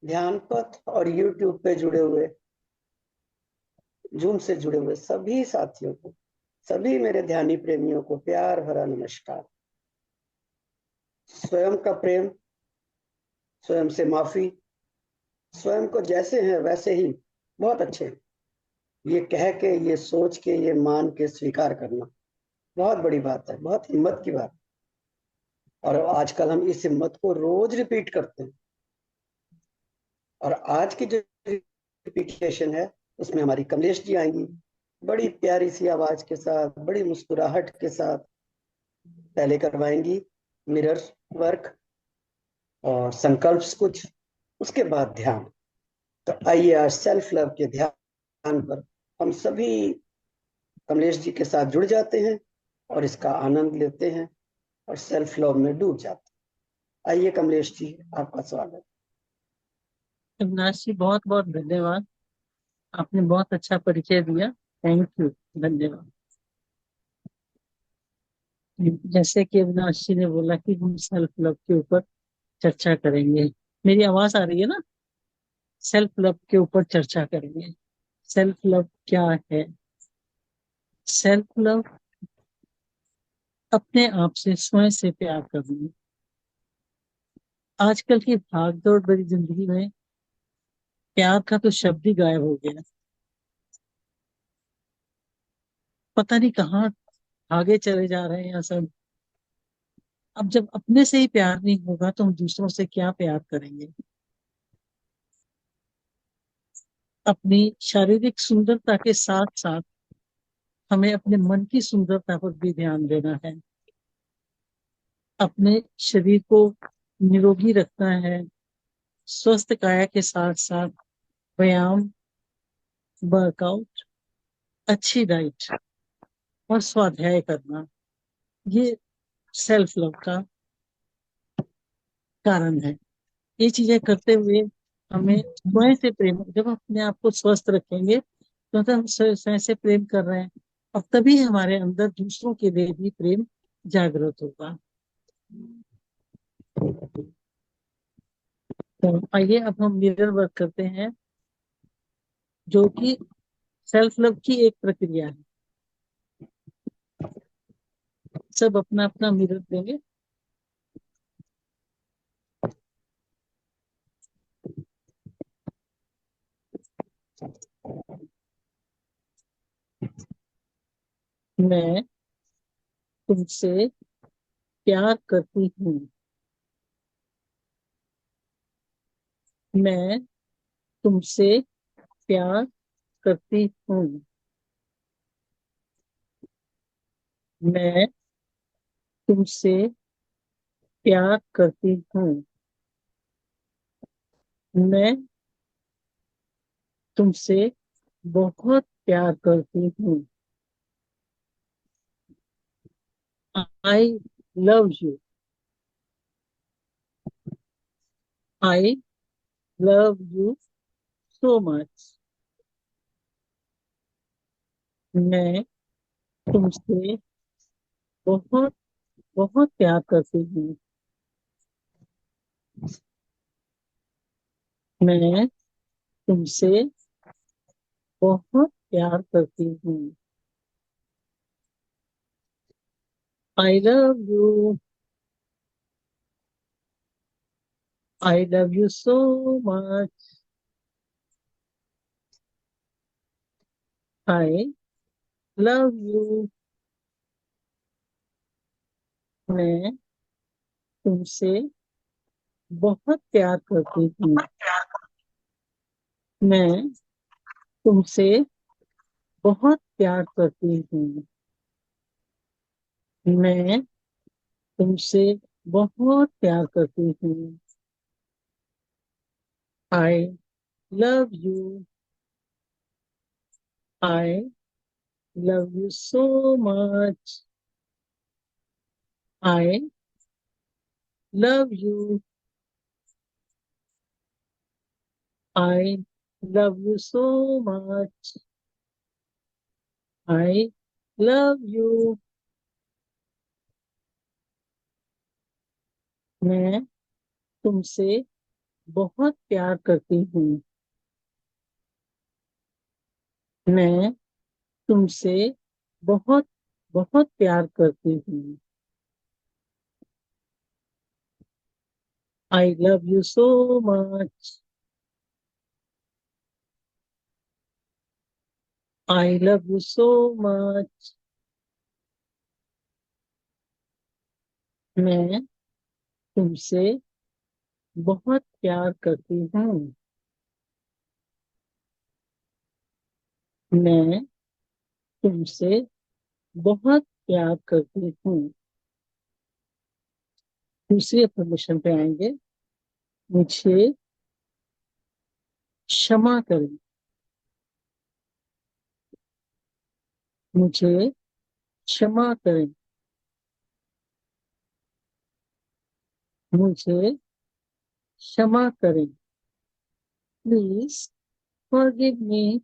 ध्यान पथ और यूट्यूब पे जुड़े हुए, जूम से जुड़े हुए सभी साथियों को, सभी मेरे ध्यानी प्रेमियों को प्यार भरा नमस्कार। स्वयं का प्रेम, स्वयं से माफी, स्वयं को जैसे हैं वैसे ही बहुत अच्छे हैं, ये कह के, ये सोच के, ये मान के स्वीकार करना बहुत बड़ी बात है, बहुत हिम्मत की बात। और आजकल हम इस हिम्मत को रोज रिपीट करते हैं। और आज की जो रिपीटेशन है उसमें हमारी कमलेश जी आएंगी, बड़ी प्यारी सी आवाज के साथ, बड़ी मुस्कुराहट के साथ। पहले करवाएंगी मिरर वर्क और संकल्प कुछ, उसके बाद ध्यान। तो आइए आज सेल्फ लव के ध्यान पर हम सभी कमलेश जी के साथ जुड़ जाते हैं और इसका आनंद लेते हैं और सेल्फ लव में डूब जाते हैं। आइए कमलेश जी, आपका स्वागत। अविनाश जी, बहुत बहुत धन्यवाद। आपने बहुत अच्छा परिचय दिया। Thank you. धन्यवाद। जैसे कि अविनाश जी ने बोला कि हम सेल्फ लव के ऊपर चर्चा करेंगे। मेरी आवाज आ रही है ना? सेल्फ लव के ऊपर चर्चा करेंगे। सेल्फ लव क्या है? सेल्फ लव अपने आप से, स्वयं से प्यार करना। आजकल की भागदौड़ भरी जिंदगी में प्यार का तो शब्द ही गायब हो गया। पता नहीं कहाँ आगे चले जा रहे हैं सब। अब जब अपने से ही प्यार नहीं होगा तो हम दूसरों से क्या प्यार करेंगे? अपनी शारीरिक सुंदरता के साथ साथ हमें अपने मन की सुंदरता पर भी ध्यान देना है। अपने शरीर को निरोगी रखना है। स्वस्थ काया के साथ साथ व्यायाम, वर्कआउट, अच्छी डाइट और स्वाध्याय करना, ये सेल्फ लव का कारण है। ये चीजें करते हुए हमें स्वयं से प्रेम, जब हम अपने आप को स्वस्थ रखेंगे तो हम स्वयं से प्रेम कर रहे हैं, और तभी हमारे अंदर दूसरों के लिए भी प्रेम जागृत होगा। तो आइए अब हम मिरर वर्क करते हैं, जो कि सेल्फ लव की एक प्रक्रिया है। सब अपना अपना मिरर देंगे। मैं तुमसे प्यार करती हूँ। मैं तुमसे प्यार करती हूँ। मैं तुमसे प्यार करती हूँ। मैं तुमसे बहुत प्यार करती हूँ। I love you. I love you so much. मैं तुमसे बहुत बहुत प्यार करती हूँ। मैं तुमसे बहुत प्यार करती हूँ। I love you. I love you so much. I love you. मैं तुमसे बहुत प्यार करती हूँ। मैं तुमसे बहुत प्यार करती हूँ। मैं तुमसे बहुत प्यार करती हूँ। I love you. I love you so much. I love you. I love you so much. I love you. मैं तुमसे बहुत प्यार करती हूँ। मैं तुमसे बहुत बहुत प्यार करती हूँ। I love you so much. I love you so much. मैं तुमसे बहुत प्यार करती हूँ। मैं तुमसे बहुत प्यार करती हूँ। दूसरे प्रमोशन पे आएंगे। मुझे क्षमा करें। मुझे क्षमा करें। मुझे क्षमा करें। Please forgive me.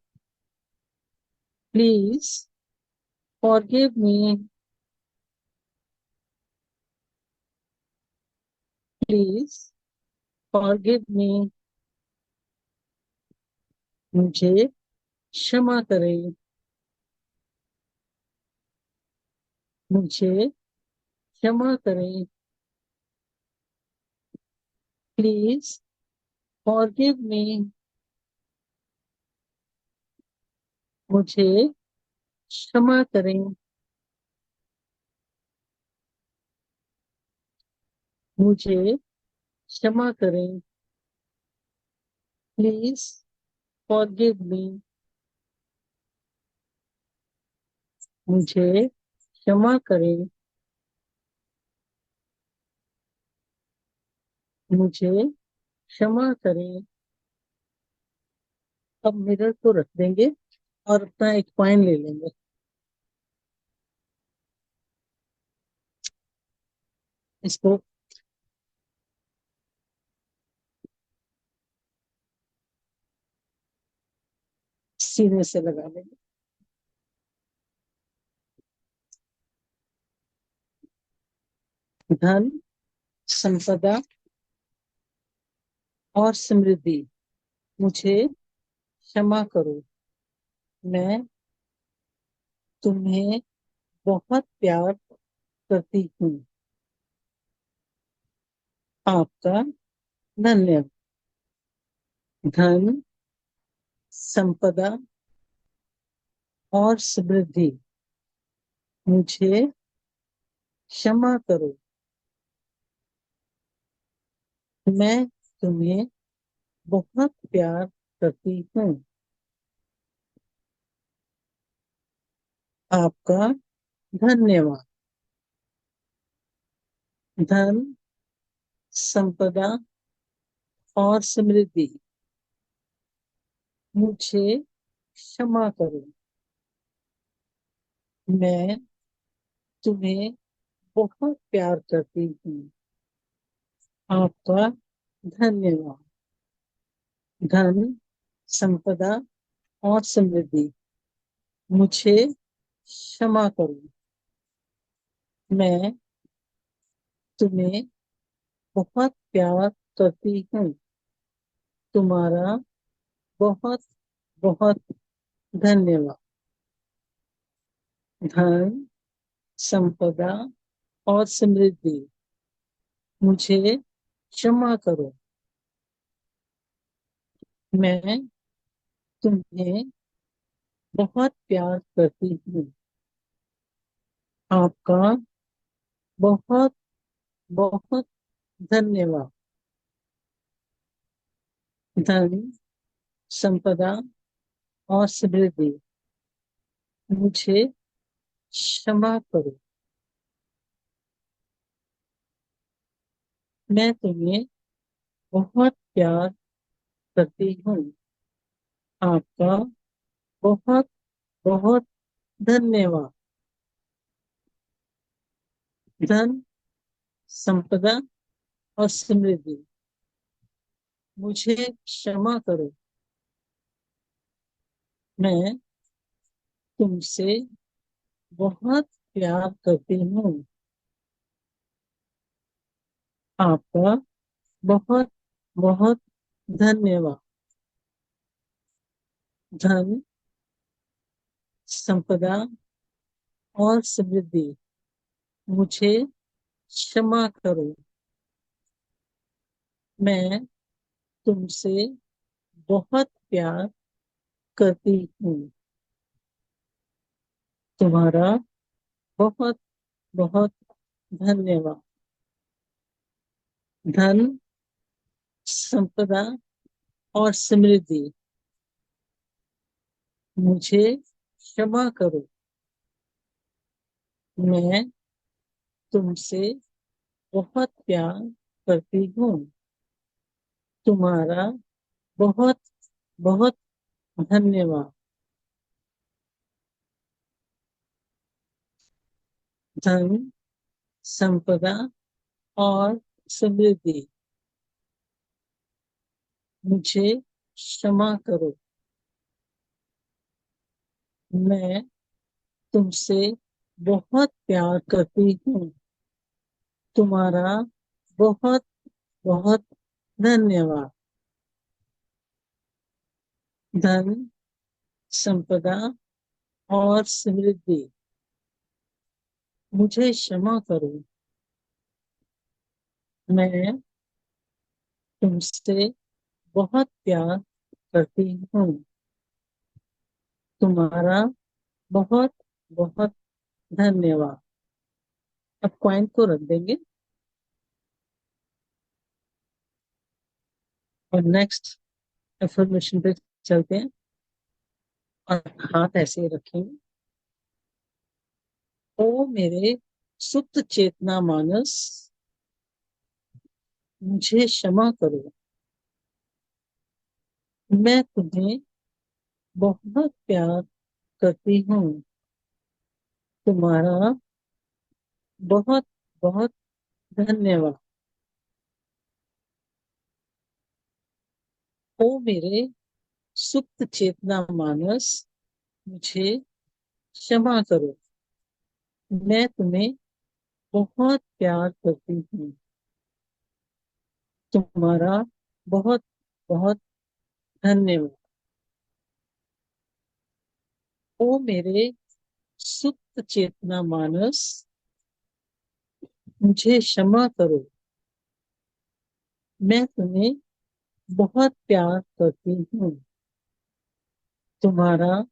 Please forgive me. Please forgive me. मुझे क्षमा करें। मुझे क्षमा करें। Please forgive me. मुझे क्षमा करें। मुझे क्षमा करें। Please forgive me. मुझे क्षमा करें। मुझे क्षमा करें। अब मिरर को रख देंगे और अपना एक कॉइन ले लेंगे। इसको सीने से लगा लेंगे। धन, संपदा और समृद्धि। मुझे क्षमा करो। मैं तुम्हें बहुत प्यार करती हूँ। आपका धन्यवाद। धन, संपदा और समृद्धि। मुझे क्षमा करो। मैं तुम्हें बहुत प्यार करती हूँ। आपका धन्यवाद। धन, संपदा और समृद्धि। मुझे क्षमा करो। मैं तुम्हें बहुत प्यार करती हूँ। आपका धन्यवाद। धन, संपदा और समृद्धि। मुझे क्षमा करो। मैं तुम्हें बहुत प्यार करती हूँ। तुम्हारा बहुत बहुत धन्यवाद। धन, संपदा और समृद्धि। मुझे क्षमा करो। मैं तुम्हें बहुत प्यार करती हूँ। आपका बहुत बहुत धन्यवाद। धन, संपदा और समृद्धि। मुझे क्षमा करो। मैं तुम्हें बहुत प्यार करती हूँ। आपका बहुत बहुत धन्यवाद। धन, संपदा और समृद्धि। मुझे क्षमा करो। मैं तुमसे बहुत प्यार करती हूँ। आपका बहुत बहुत धन्यवाद। धन, संपदा और समृद्धि, मुझे क्षमा करो। मैं तुमसे बहुत प्यार करती हूँ। तुम्हारा बहुत बहुत धन्यवाद। धन, संपदा और समृद्धि, मुझे क्षमा करो। मैं तुमसे बहुत प्यार करती हूँ। तुम्हारा बहुत बहुत धन्यवाद। धन, संपदा और समृद्धि, मुझे क्षमा करो। मैं तुमसे बहुत प्यार करती हूँ। तुम्हारा बहुत बहुत धन्यवाद। धन, संपदा और समृद्धि, मुझे क्षमा करो। मैं तुमसे बहुत प्यार करती हूँ। तुम्हारा बहुत बहुत धन्यवाद। अब कॉइन को रख देंगे और नेक्स्ट एफर्मेशन पे चलते हैं और हाथ ऐसे ही रखेंगे। ओ मेरे सुप्त चेतना मानस, मुझे क्षमा करो। मैं तुम्हें बहुत प्यार करती हूँ। तुम्हारा बहुत बहुत धन्यवाद। ओ मेरे सुप्त चेतना मानस, मुझे क्षमा करो। मैं तुम्हें बहुत प्यार करती हूँ। तुम्हारा बहुत बहुत धन्यवाद। ओ मेरे सुप्त चेतना मानस, मुझे क्षमा करो। मैं तुम्हें बहुत प्यार करती हूँ। तुम्हारा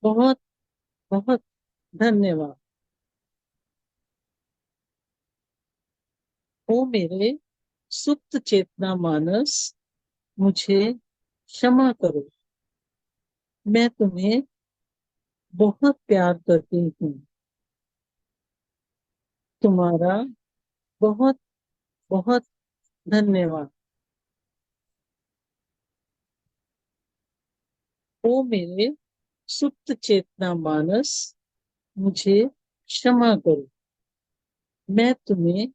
बहुत बहुत धन्यवाद। ओ मेरे सुप्त चेतना मानस, मुझे क्षमा करो। मैं तुम्हें बहुत प्यार करती हूँ। तुम्हारा बहुत बहुत धन्यवाद। ओ मेरे सुप्त चेतना मानस, मुझे क्षमा करो। मैं तुम्हें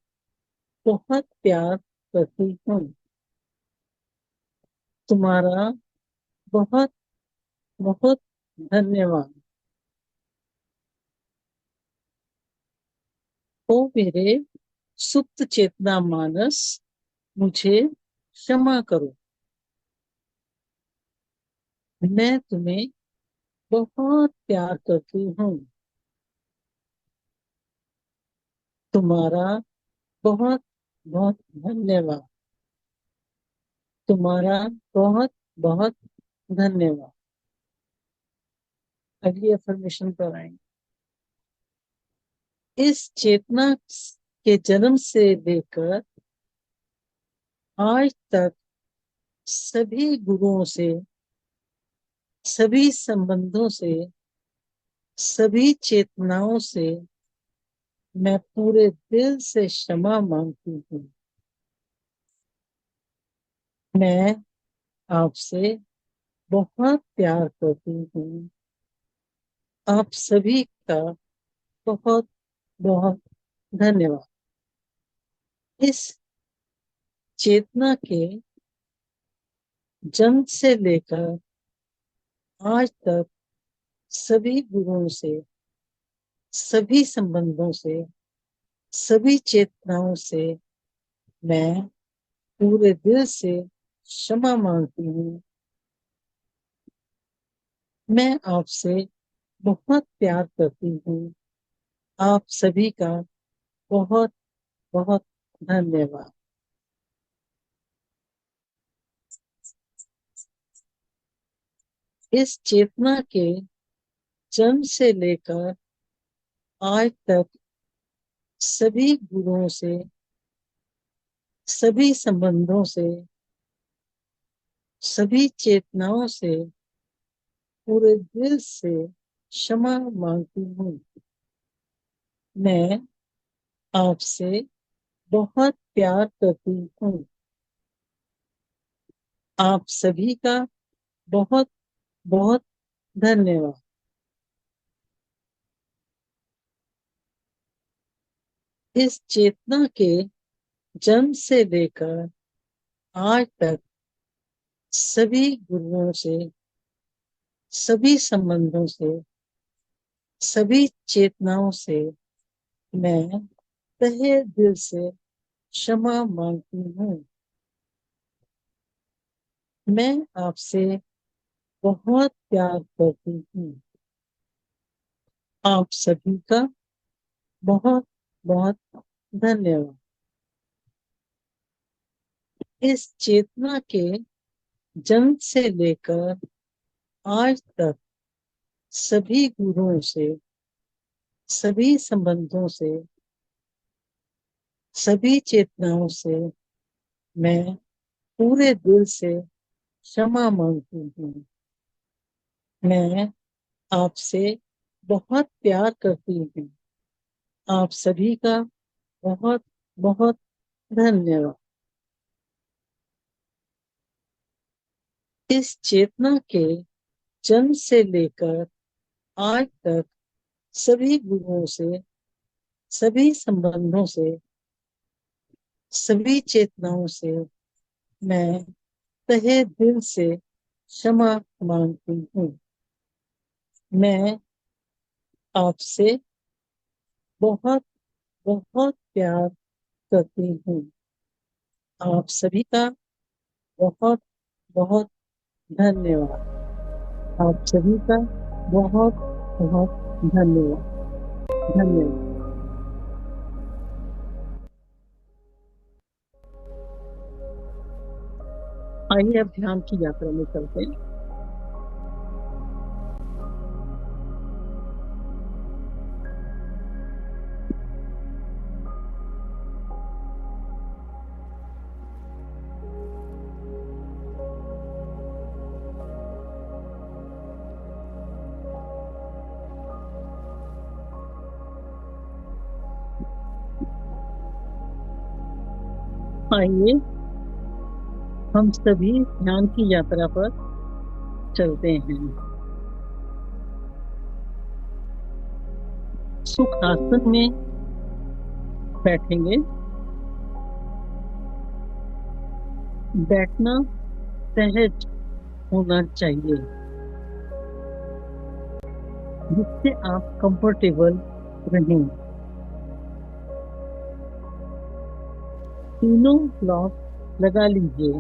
बहुत प्यार करती हूँ। तुम्हारा बहुत बहुत धन्यवाद। ओ मेरे सुप्त चेतना मानस, मुझे क्षमा करो। मैं तुम्हें बहुत प्यार करती हूँ। तुम्हारा बहुत बहुत धन्यवाद। तुम्हारा बहुत बहुत धन्यवाद। अगली अफर्मेशन पर आएंगे। इस चेतना के जन्म से लेकर आज तक सभी गुरुओं से, सभी संबंधों से, सभी चेतनाओं से मैं पूरे दिल से क्षमा मांगती हूँ। मैं आपसे बहुत प्यार करती हूँ। आप सभी का बहुत बहुत धन्यवाद। इस चेतना के जन्म से लेकर आज तक सभी गुरुओं से, सभी संबंधों से, सभी चेतनाओं से मैं पूरे दिल से क्षमा मांगती हूँ। मैं आपसे बहुत प्यार करती हूँ। आप सभी का बहुत बहुत धन्यवाद। इस चेतना के जन्म से लेकर आज तक सभी गुरुओं से, सभी संबंधों से, सभी चेतनाओं से पूरे दिल से क्षमा मांगती हूँ। मैं आपसे बहुत प्यार करती हूँ। आप सभी का बहुत बहुत धन्यवाद। इस चेतना के जन्म से लेकर आज तक सभी गुरुओं से, सभी संबंधों से, सभी चेतनाओं से मैं तहे दिल से क्षमा मांगती हूँ। मैं आपसे बहुत प्यार करती हूँ। आप सभी का बहुत बहुत धन्यवाद। इस चेतना के जन्म से लेकर आज तक सभी गुरुओं से, सभी संबंधों से, सभी चेतनाओं से मैं पूरे दिल से क्षमा मांगती हूँ। मैं आपसे बहुत प्यार करती हूँ। आप सभी का बहुत बहुत धन्यवाद। इस चेतना के जन्म से लेकर आज तक सभी गुरुओं से, सभी संबंधों से, सभी चेतनाओं से मैं तहे दिल से क्षमा मांगती हूँ। मैं आपसे बहुत बहुत प्यार करती हूँ। आप सभी का बहुत बहुत धन्यवाद। आप सभी का बहुत बहुत धन्यवाद। धन्यवाद। आइए अब ध्यान की यात्रा में चलते हैं। आइए हम सभी ध्यान की यात्रा पर चलते हैं। सुख आसन में बैठेंगे। बैठना सहज होना चाहिए, जिससे आप कंफर्टेबल रहें। तीनों ब्लॉक लगा लीजिए।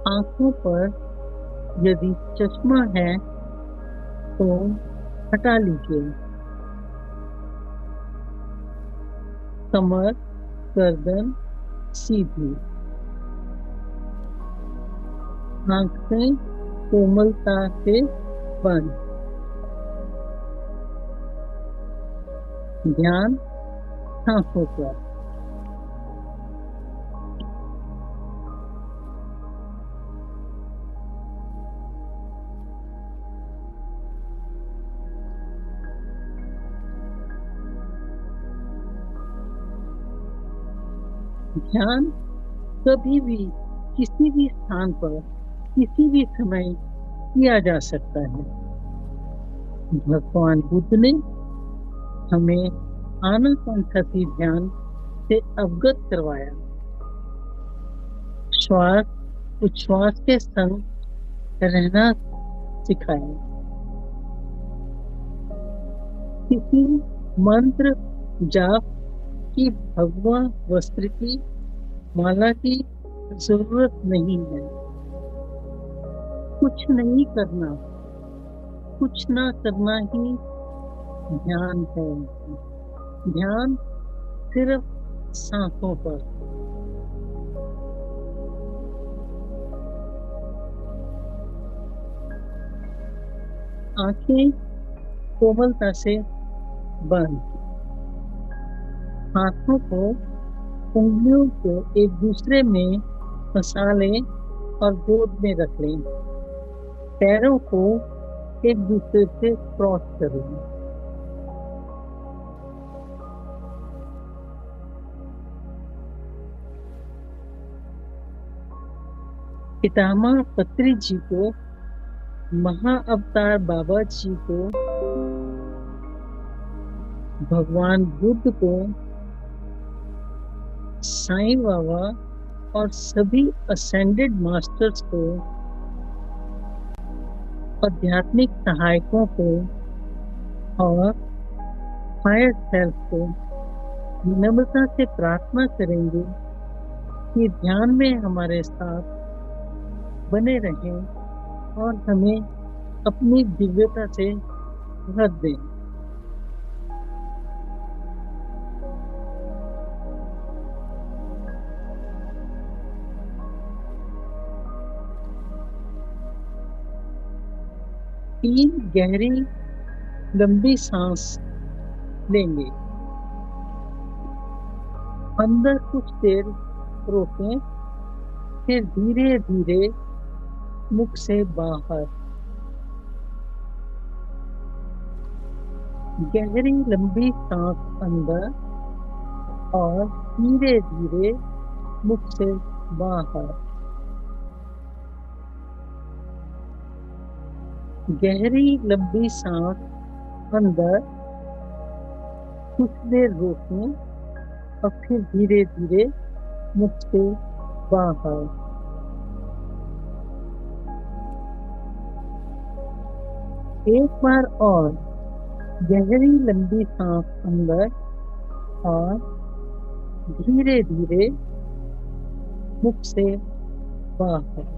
आंखों पर यदि चश्मा है तो हटा लीजिए। कमर, गर्दन सीधी। आंखें कोमलता से बंद। ध्यान सांसों पर। ध्यान कभी भी, किसी भी स्थान पर, किसी भी समय किया जा सकता है। भगवान बुद्ध ने हमें आनापानसति ध्यान से अवगत करवाया। श्वास उच्छ्वास के संग रहना सिखाया। किसी मंत्र जाप की भगवा वस्त्र की माला की जरूरत नहीं है। कुछ नहीं करना, कुछ ना करना ही ध्यान है। ध्यान सिर्फ सांसों पर। आंखें कोमलता से बंद। हाथों को, उंगलियों को एक दूसरे में फंसा लें और गोद में रख लें। पैरों को एक दूसरे से क्रॉस कर लें। पितामह पत्री जी को, महाअवतार बाबा जी को, भगवान बुद्ध को, साईं बाबा और सभी असेंडेड मास्टर्स को, आध्यात्मिक सहायकों को और हायर सेल्फ को विनम्रता से प्रार्थना करेंगे कि ध्यान में हमारे साथ बने रहें और हमें अपनी दिव्यता से भर दें। तीन गहरी लंबी सांस लेंगे। अंदर कुछ देर रोकें, फिर धीरे धीरे मुख से बाहर। गहरी लंबी सांस अंदर और धीरे धीरे मुख से बाहर। गहरी लंबी सांस अंदर, कुछ देर रोकें और फिर धीरे धीरे मुख से बाहर। एक बार और गहरी लंबी सांस अंदर और धीरे धीरे मुख से बाहर।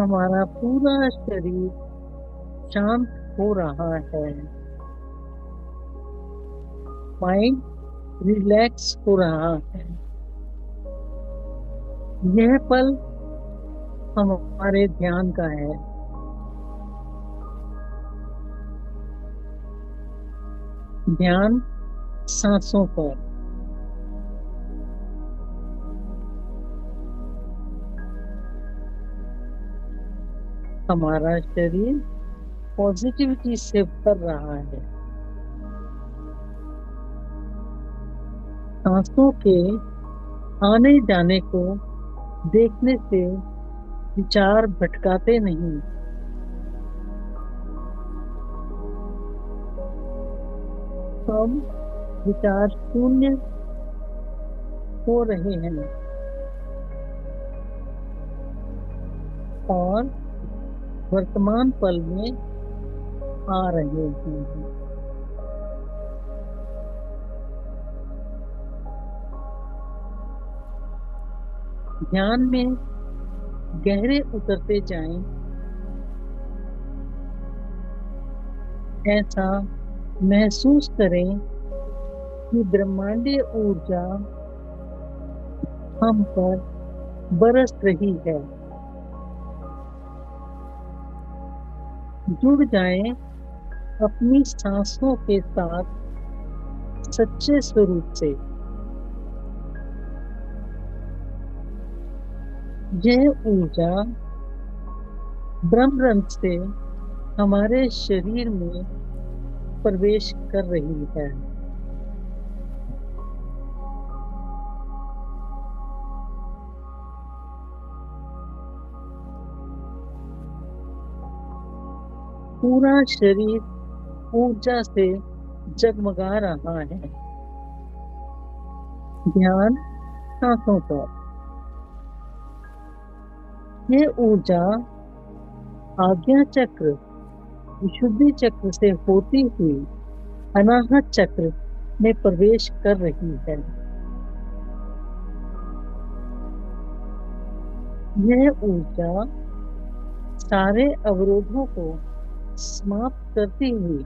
हमारा पूरा शरीर शांत हो रहा है। माइंड रिलैक्स हो रहा है। यह पल हमारे ध्यान का है। ध्यान सांसों पर। हमारा शरीर पॉजिटिविटी से भर रहा है। सांसों के आने जाने को देखने से विचार भटकाते नहीं। हम विचार शून्य हो रहे हैं और वर्तमान पल में आ रहे हैं। ध्यान में गहरे उतरते जाएं। ऐसा महसूस करें कि ब्रह्मांडीय ऊर्जा हम पर बरस रही है। जुड़ जाएं अपनी सांसों के साथ सच्चे स्वरूप से। यह ऊर्जा ब्रह्म रंग से हमारे शरीर में प्रवेश कर रही है। पूरा शरीर ऊर्जा से जगमगा रहा है। ध्यान सांसों पर। यह ऊर्जा आज्ञा चक्र विशुद्धि चक्र से होती हुई अनाहत चक्र में प्रवेश कर रही है। यह ऊर्जा सारे अवरोधों को समाप्त करती हुई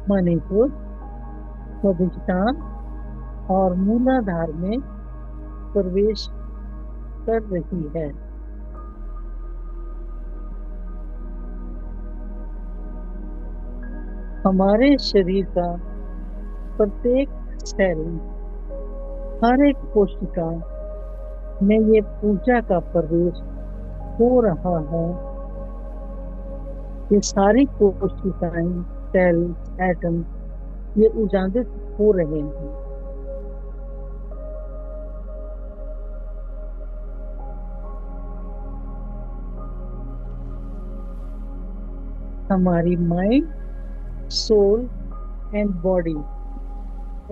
मणिपुर, स्वादिष्टान और मूलाधार में प्रवेश कर रही है। हमारे शरीर का प्रत्येक सेल, हर एक कोशिका में ये ऊर्जा का प्रवेश हो रहा है। ये सारी कोशिकाएं, सेल, एटम ये ऊर्जान्वित हो रहे हैं। हमारी mind, soul and body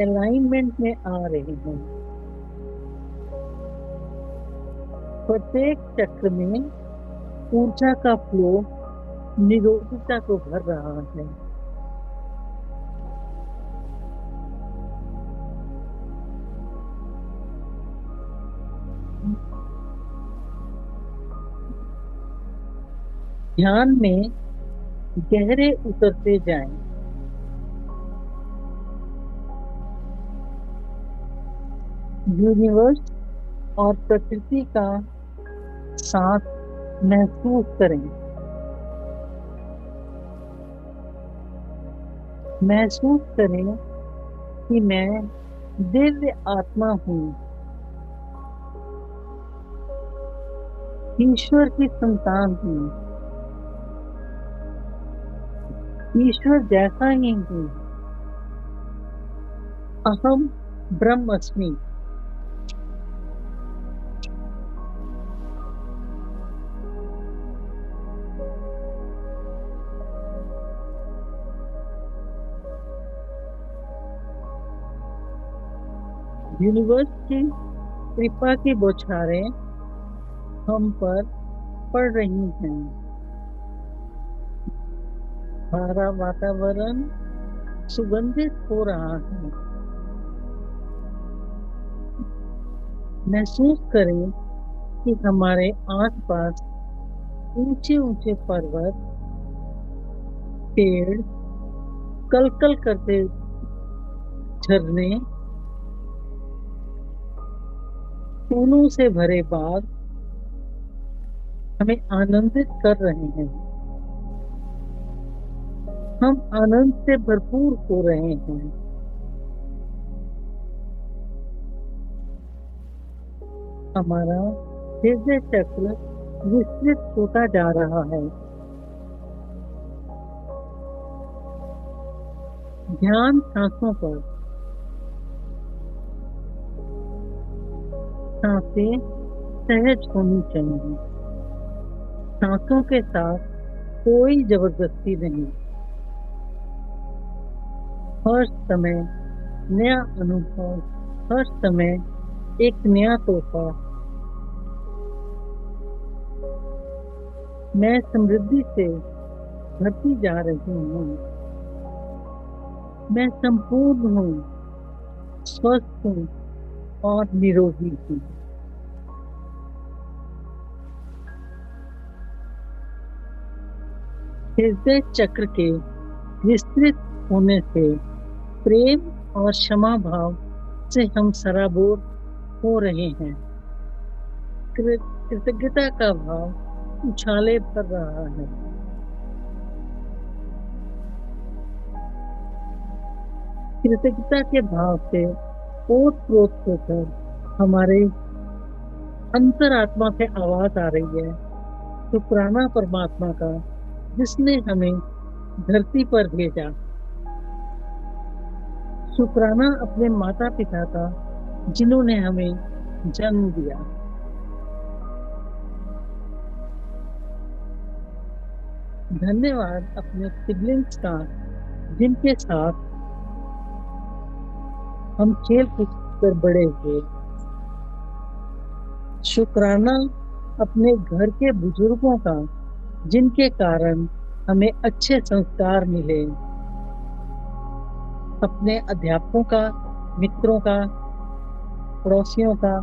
alignment में आ रहे हैं। प्रत्येक चक्र में ऊर्जा का फ्लो निरोधता को भर रहा है। ध्यान में गहरे उतरते जाएं। यूनिवर्स और प्रकृति का साथ महसूस करें। महसूस करें कि मैं दिव्य आत्मा हूँ, ईश्वर की संतान हूँ, ईश्वर जैसा ही हूँ। अहम ब्रह्मस्मि। यूनिवर्स की कृपा की बौछारें हम पर पड़ रही हैं। हमारा वातावरण सुगंधित हो रहा है। महसूस करें कि हमारे आसपास ऊंचे ऊंचे पर्वत, पेड़, कलकल करते झरने, फूलों से भरे बाग हमें आनंदित कर रहे हैं। हम आनंद से भरपूर हो रहे हैं। हमारा हृदय चक्र विस्तृत होता जा रहा है। ध्यान सांसों पर। सांसें सहज होनी चाहिए। सांसों के साथ कोई जबरदस्ती नहीं। हर समय नया अनुभव, हर समय एक नया तोहफा। मैं समृद्धि से भरती जा रही हूँ। मैं संपूर्ण हूँ, स्वस्थ हूँ और निरोगी हूँ। हृदय चक्र के विस्तृत होने से प्रेम और क्षमा भाव से हम सराबोर हो रहे हैं। कृतज्ञता का भाव उछाले भर रहा है। कृतज्ञता के भाव से ओत-प्रोत होकर हमारे अंतरात्मा से आवाज आ रही है, शुक्राना परमात्मा का जिसने हमें धरती पर भेजा। शुक्राना अपने माता पिता का जिन्होंने हमें जन्म दिया। धन्यवाद अपने सिबलिंग्स का जिनके साथ हम खेल कूद कर बड़े हुए। शुक्राना अपने घर के बुजुर्गों का जिनके कारण हमें अच्छे संस्कार मिले, अपने अध्यापकों का, मित्रों का, पड़ोसियों का,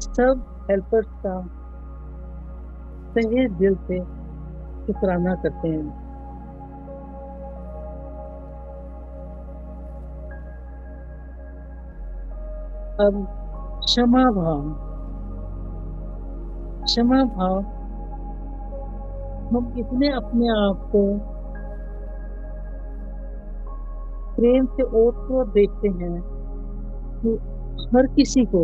सब हेल्पर्स का तहे दिल से शुक्राना करते हैं। अब क्षमा भाव। क्षमा भाव, हम इतने अपने आप को प्रेम से ओत देखते हैं कि हर किसी को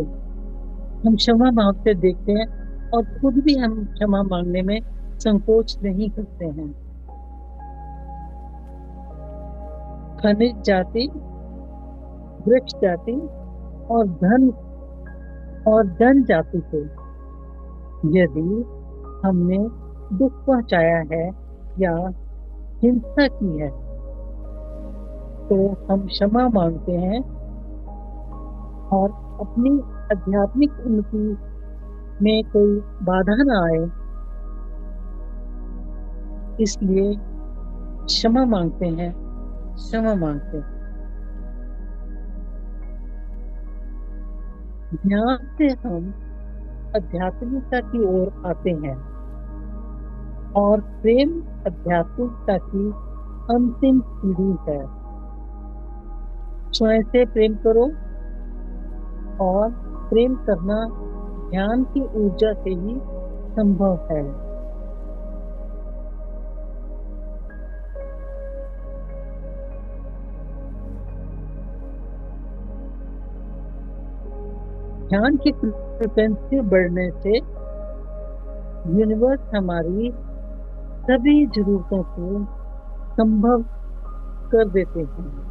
हम क्षमा भाव से देखते हैं, और खुद भी हम क्षमा मांगने में संकोच नहीं करते हैं। खनिज जाति, वृक्ष जाति और धन और जन जाति को यदि हमने दुख पहुंचाया है या हिंसा की है, तो हम क्षमा मांगते हैं और अपनी आध्यात्मिक उन्नति में कोई बाधा ना आए, इसलिए क्षमा मांगते हैं, क्षमा मांगते हैं। ध्यान से हम आध्यात्मिकता की ओर आते हैं, और प्रेम आध्यात्मिकता की अंतिम सीढ़ी है। स्वयं से प्रेम करो, और प्रेम करना ध्यान की ऊर्जा से ही संभव है। ध्यान की फ्रिक्वेंसी बढ़ने से यूनिवर्स हमारी सभी जरूरतों को संभव कर देते हैं।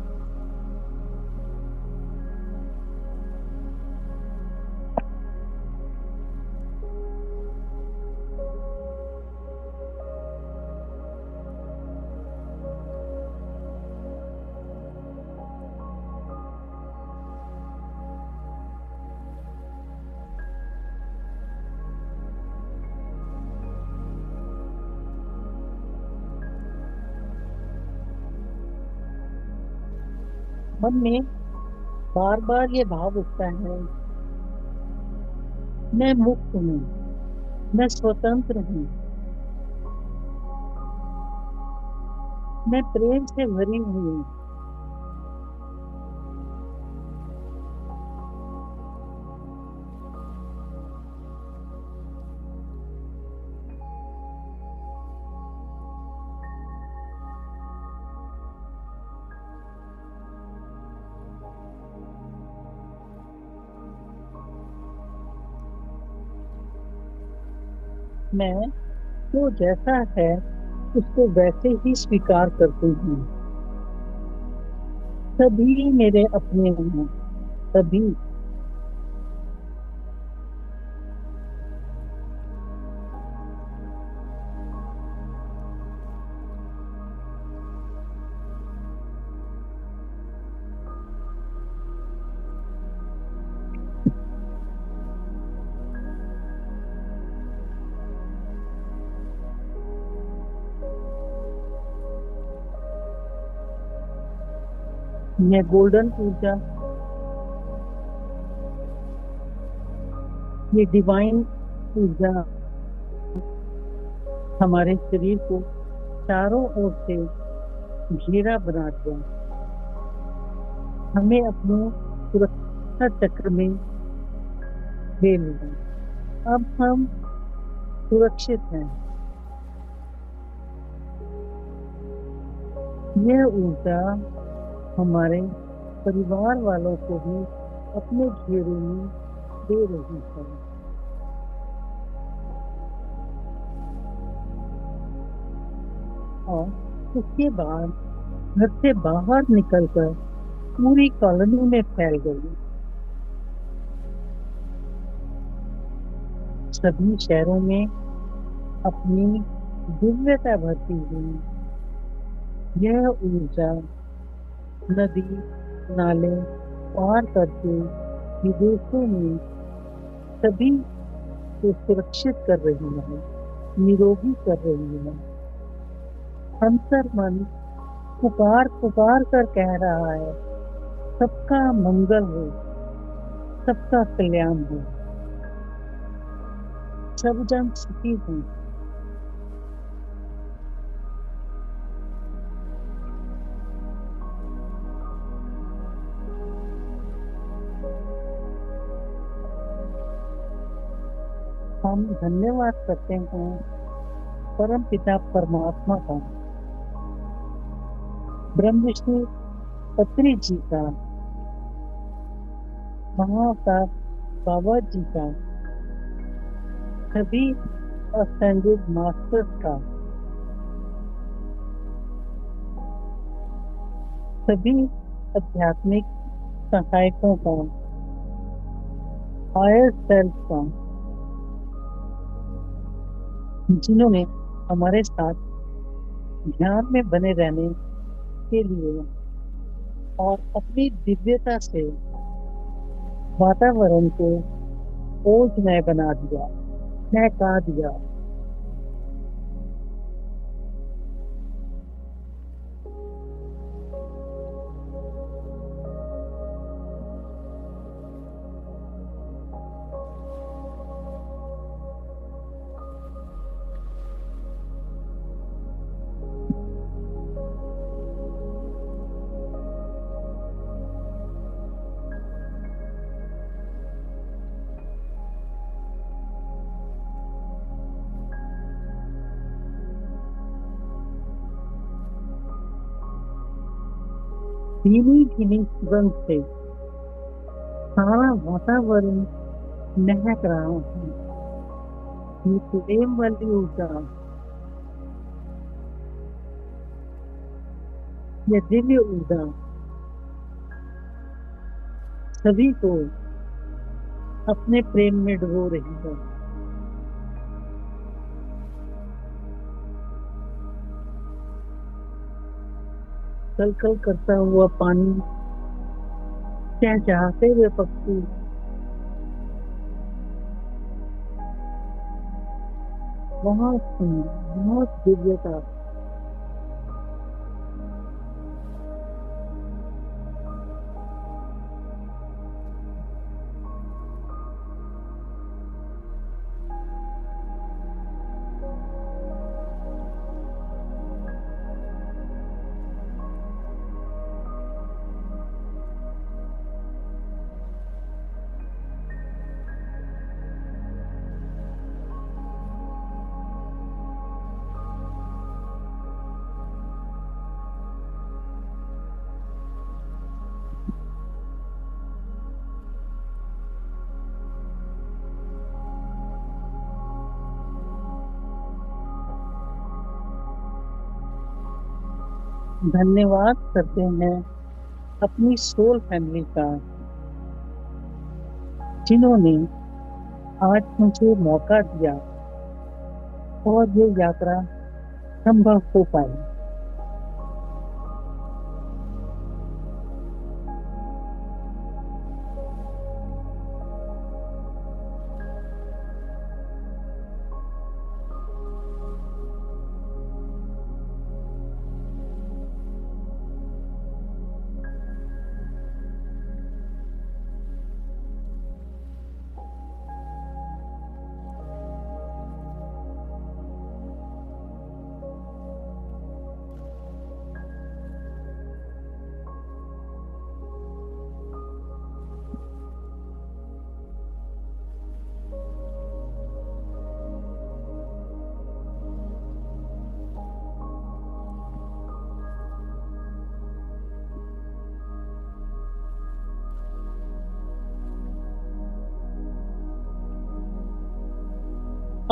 मन में बार बार ये भाव उठता है, मैं मुक्त हूँ, मैं स्वतंत्र हूँ, मैं प्रेम से भरी हुई हूँ। मैं जो जैसा है उसको वैसे ही स्वीकार करती हूँ। सभी मेरे अपने हैं, सभी। ये गोल्डन ऊर्जा, ये डिवाइन ऊर्जा हमारे शरीर को चारों ओर से घेरा बना दिया, हमें अपने सुरक्षा चक्र में ले लिया। अब हम सुरक्षित हैं। यह ऊर्जा हमारे परिवार वालों को भी अपने घेरे में दे रही है। और उसके बाद घर से बाहर निकलकर पूरी कॉलोनी में फैल गई। सभी शहरों में अपनी दिव्यता भरती हुई यह ऊर्जा नदी नाले पार करके विदेशों में सभी को सुरक्षित कर रही है, निरोगी कर रही है। अंतर मन पुकार पुकार कर कह रहा है, सबका मंगल हो, सबका कल्याण हो, सब जन सुखी हो। हम धन्यवाद करते हैं परम पिता परमात्मा का, ब्रह्म विष्णु पत्री जी का, महाकाश बाबा जी का, सभी असेंडेड मास्टर्स का, सभी आध्यात्मिक सहायकों का, हायर सेल्फ का, जिन्होंने हमारे साथ ध्यान में बने रहने के लिए और अपनी दिव्यता से वातावरण को ओजमय बना दिया, महका दिया। धीमी धीमी सुगंध से सारा वातावरण महक रहा है। ये प्रेम वाली ऊर्जा, ये दिव्य ऊर्जा सभी को अपने प्रेम में डुबो रही है। कल कल करता हुआ पानी, चहचहाते हुए पक्षी, बहुत सुंदर, बहुत दिव्यता। धन्यवाद करते हैं अपनी सोल फैमिली का, जिन्होंने आज मुझे मौका दिया और ये यात्रा संभव हो पाई।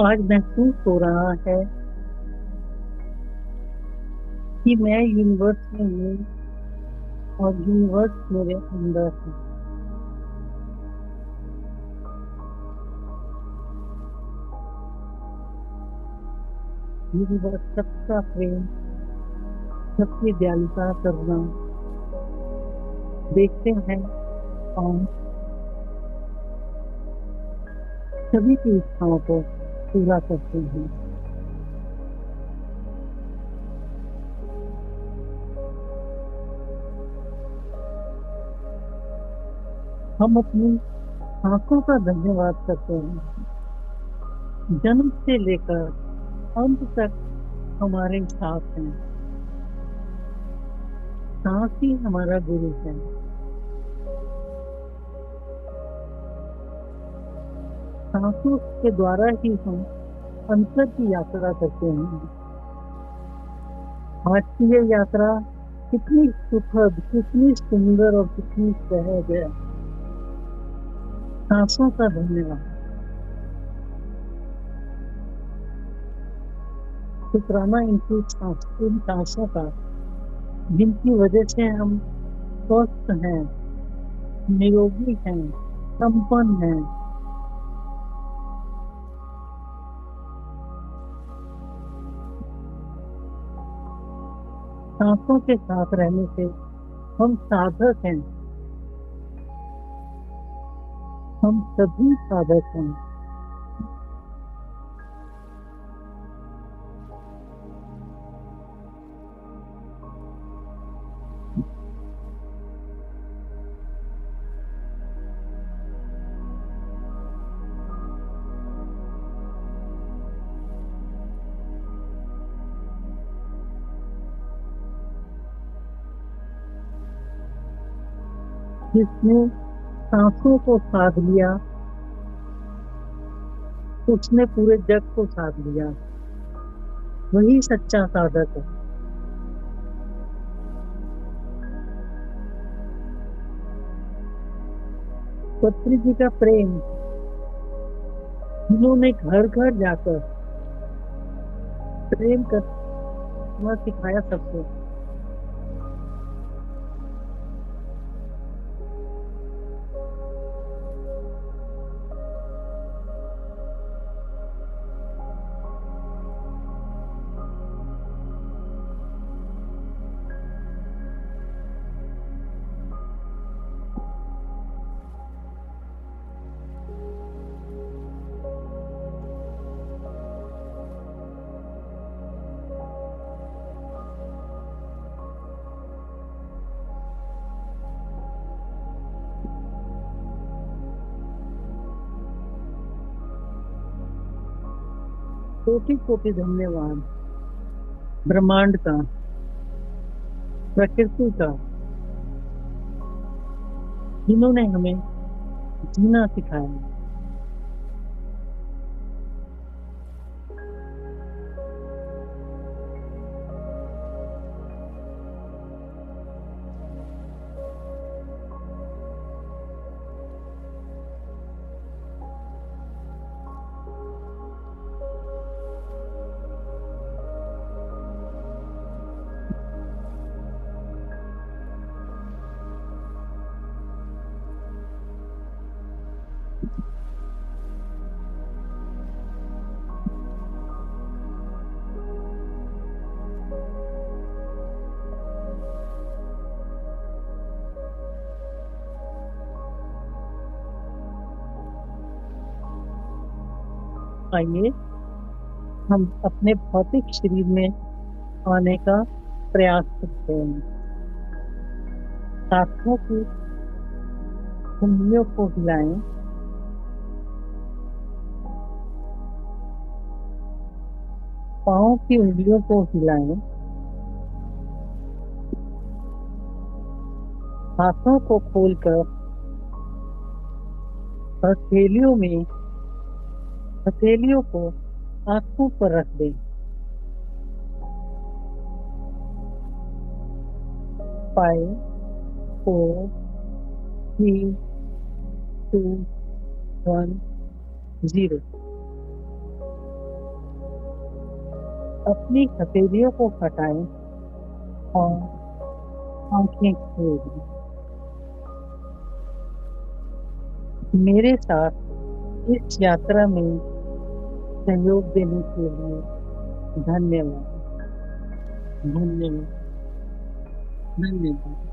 आज महसूस हो रहा है कि मैं यूनिवर्स में हूँ और यूनिवर्स मेरे अंदर है। यूनिवर्स सबका प्रेम, सबकी दयालुता करना देखते हैं और सभी की इच्छाओं को पूरा करते हैं। हम अपनी आंखों का धन्यवाद करते हैं। जन्म से लेकर अंत तक हमारे साथ हैं। सांस ही हमारा गुरु है। सांसों के द्वारा ही हम अंतर की यात्रा करते हैं। आज की ये यात्रा कितनी सुखद, कितनी सुंदर और कितनी सहज है। सांसों का धन्यवाद। शुक्राना इन सांसों का, जिनकी वजह से हम स्वस्थ हैं, निरोगी हैं, संपन्न हैं। सांसों के साथ रहने से हम साधक हैं। हम सभी साधक हैं। जिसने सांसों को साध लिया, उसने पूरे जग को साध लिया। वही सच्चा साधक है। पत्री जी का प्रेम, जिन्होंने घर घर जाकर प्रेम करना सिखाया सबको। कोटि कोटि धन्यवाद ब्रह्मांड का, प्रकृति का, जिन्होंने हमें जीना सिखाया। आइए हम अपने भौतिक शरीर में आने का प्रयास करते हैं। हाथों की उंगलियों को हिलाएं। पाँव की उंगलियों को हिलाएं। हाथों को खोलकर हथेलियों को आंखों पर रख दें। 5, 4, 3, 2, 1, 0। अपनी हथेलियों को हटाएं और आंखें खोल दें। मेरे साथ इस यात्रा में सहयोग देने के लिए धन्यवाद। धन्यवाद। धन्यवाद।